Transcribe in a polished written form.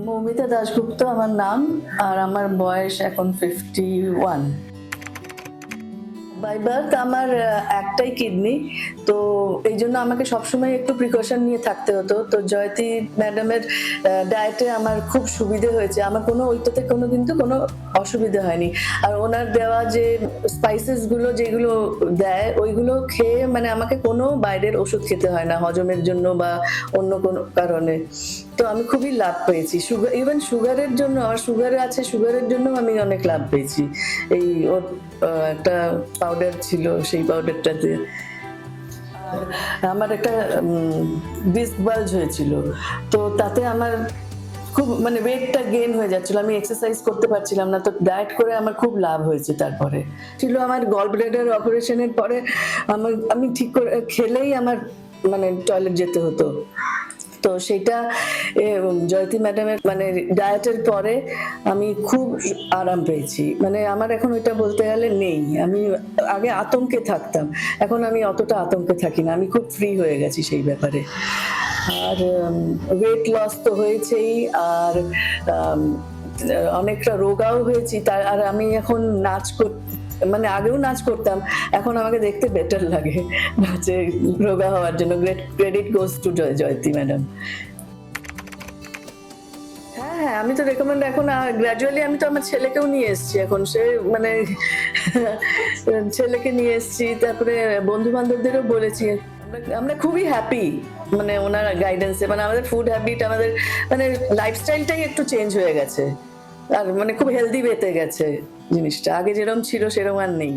মৌমিতা দাশগুপ্ত আমার নাম, আর আমার বয়স এখন 51। বাই বার্থ আমার একটাই কিডনি, তো এই জন্য আমাকে সবসময় একটু প্রিকশন নিয়ে থাকতে হতো। তো জয়তী ম্যাডামের ডায়েটে আমার খুব সুবিধে হয়েছে, আমার কোনো ওইটাতে কিন্তু কোনো অসুবিধা হয়নি। আর ওনার দেওয়া যে স্পাইসেস গুলো যেগুলো দেয় ওইগুলো খেয়ে মানে আমাকে কোনো বাইরের ওষুধ খেতে হয় না হজমের জন্য বা অন্য কোনো কারণে। তো আমি খুবই লাভ পেয়েছি। সুগার, ইভেন সুগারের জন্য, আমার সুগার আছে, সুগারের জন্য আমি অনেক লাভ পেয়েছি। এই ওর একটা পাউডার ছিল, সেই পাউডারটাতে আমার একটা ডিস্ক বাল্জ হয়েছিল, তো তাতে আমার খুব মানে ওয়েটটা গেইন হয়ে যাচ্ছিল, আমি এক্সারসাইজ করতে পারছিলাম না। তো ডায়েট করে আমার খুব লাভ হয়েছে। তারপরে ছিল আমার গল ব্লেডার অপারেশনের পরে আমি ঠিক করে খেলেই আমার মানে টয়লেট যেতে হতো। তো সেটা জয়তী ম্যাডামের মানে ডায়েটের পরে আমি খুব আরাম পেয়েছি। মানে আমার এখন ওইটা বলতে গেলে নেই। আমি আগে আতঙ্কে থাকতাম, এখন আমি অতটা আতঙ্কে থাকি না, আমি খুব ফ্রি হয়ে গেছি সেই ব্যাপারে। আর ওয়েট লস তো হয়েছেই, আর অনেকটা রোগাও হয়েছি। আর আমি এখন মানে আগেও নাচ করতাম, এখন আমাকে দেখতে বেটার লাগে নাচে রোগা হওয়ার জন্য। Credit goes to Jayati madam. হ্যাঁ হ্যাঁ, আমি তো রেকমেন্ড এখন গ্র্যাজুয়ালি আমি তো আমার ছেলেকেও নিয়ে এসেছি এখন। সে মানে ছেলেকে নিয়ে এসেছি, তারপরে বন্ধু বান্ধবদেরও বলেছি। আমরা খুবই হ্যাপি মানে ওনার গাইডেন্সে। মানে আমাদের ফুড হ্যাবিট, আমাদের মানে লাইফস্টাইলটাই একটু চেঞ্জ হয়ে গেছে, আর মানে খুব হেলদি বেতে গেছে জিনিসটা। আগে যেরকম ছিল সেরকম আর নেই।